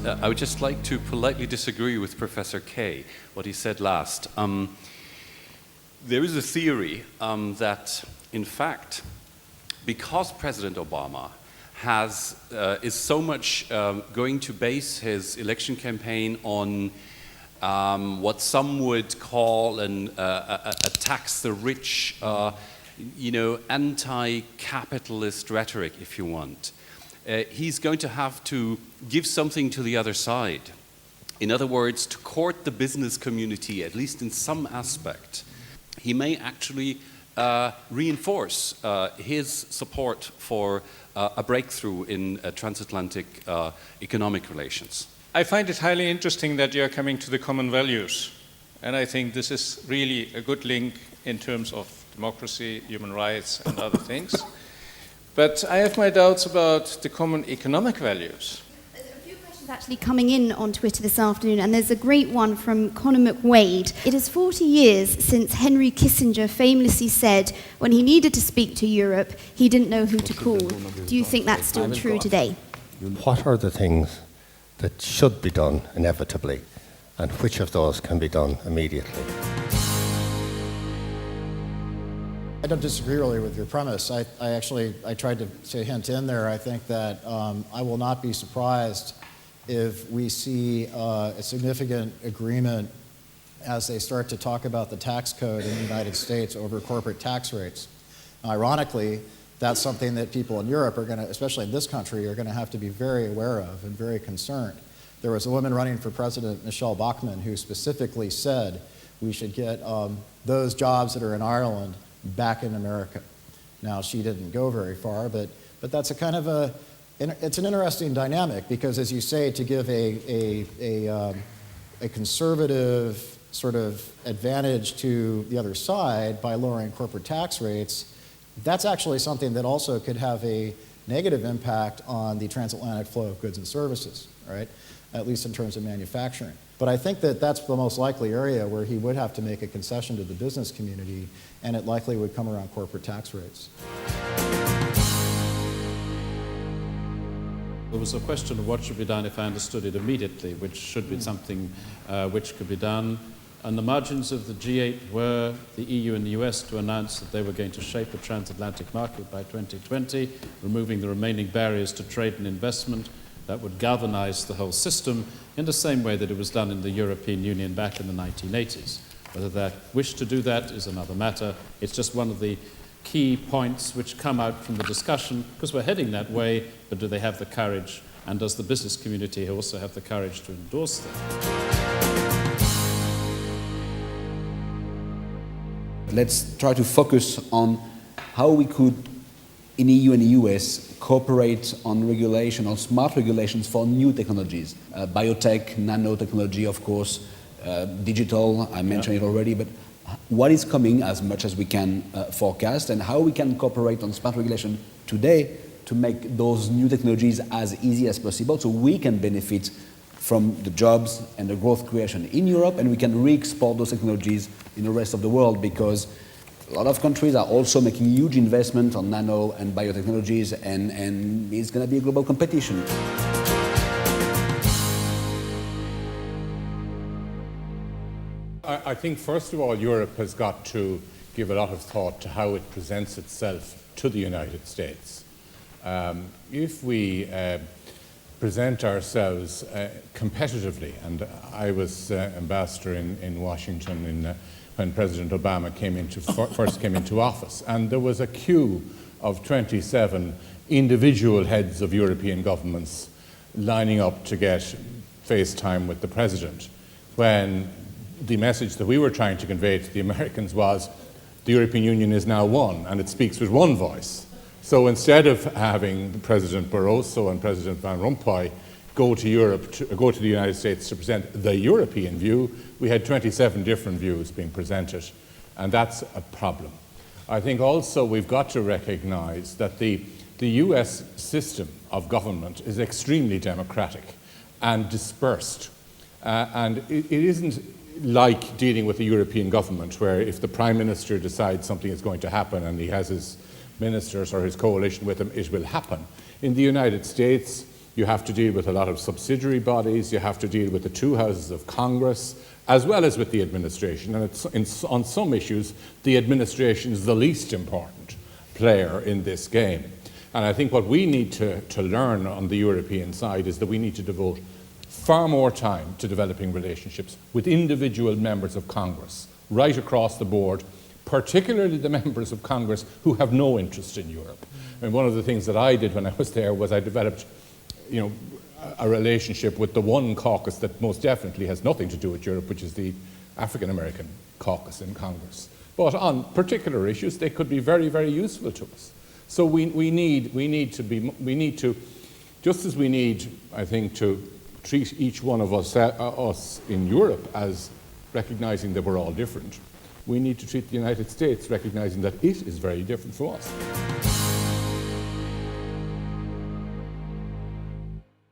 I would just like to politely disagree with Professor Kay, what he said last. There is a theory that, in fact, because President Obama is so much going to base his election campaign on what some would call a tax the rich, anti-capitalist rhetoric, if you want. He's going to have to give something to the other side. In other words, to court the business community, at least in some aspect, he may actually reinforce his support for a breakthrough in transatlantic economic relations. I find it highly interesting that you're coming to the common values. And I think this is really a good link in terms of democracy, human rights, and other things. But I have my doubts about the common economic values. A few questions actually coming in on Twitter this afternoon, and there's a great one from Conor McWade. It is 40 years since Henry Kissinger famously said when he needed to speak to Europe, he didn't know who to call. Do you think that's still true today? What are the things that should be done inevitably, and which of those can be done immediately? I don't disagree really with your premise. I tried to hint in there. I think that I will not be surprised if we see a significant agreement as they start to talk about the tax code in the United States over corporate tax rates. Ironically, that's something that people in Europe are going to, especially in this country, are going to have to be very aware of and very concerned. There was a woman running for president, Michelle Bachmann, who specifically said we should get those jobs that are in Ireland back in America. Now, she didn't go very far, but that's a kind of it's an interesting dynamic because, as you say, to give a conservative sort of advantage to the other side by lowering corporate tax rates, that's actually something that also could have a negative impact on the transatlantic flow of goods and services, right? At least in terms of manufacturing. But I think that that's the most likely area where he would have to make a concession to the business community, and it likely would come around corporate tax rates. There was a question of what should be done, if I understood it immediately, which should be something which could be done. And the margins of the G8 were the EU and the US to announce that they were going to shape a transatlantic market by 2020, removing the remaining barriers to trade and investment that would galvanize the whole system in the same way that it was done in the European Union back in the 1980s. Whether they wish to do that is another matter. It's just one of the key points which come out from the discussion, because we're heading that way, but do they have the courage, and does the business community also have the courage to endorse them? Let's try to focus on how we could, in EU and the US, cooperate on regulation, on smart regulations for new technologies. Biotech, nanotechnology, of course, digital, I mentioned it already, but what is coming as much as we can forecast, and how we can cooperate on smart regulation today to make those new technologies as easy as possible so we can benefit from the jobs and the growth creation in Europe, and we can re-export those technologies in the rest of the world, because a lot of countries are also making huge investment on nano and biotechnologies, and it's going to be a global competition. I think, first of all, Europe has got to give a lot of thought to how it presents itself to the United States. If we present ourselves competitively, and I was ambassador in Washington when President Obama first came into office, and there was a queue of 27 individual heads of European governments lining up to get face time with the President, when the message that we were trying to convey to the Americans was the European Union is now one, and it speaks with one voice. So instead of having President Barroso and President Van Rompuy go to the United States to present the European view, we had 27 different views being presented, and that's a problem. I think also we've got to recognize that the US system of government is extremely democratic and dispersed, and it isn't like dealing with the European government, where if the Prime Minister decides something is going to happen and he has his ministers or his coalition with him, it will happen. In the United States, You have to deal with a lot of subsidiary bodies. You have to deal with the two houses of Congress, as well as with the administration. And on some issues, the administration is the least important player in this game. And I think what we need to learn on the European side is that we need to devote far more time to developing relationships with individual members of Congress, right across the board, particularly the members of Congress who have no interest in Europe. And one of the things that I did when I was there was I developed, a relationship with the one caucus that most definitely has nothing to do with Europe, which is the African American caucus in Congress. But on particular issues, they could be very, very useful to us. So we need to, just as we need, I think, to treat each one of us in Europe as recognizing that we're all different, we need to treat the United States recognizing that it is very different from us.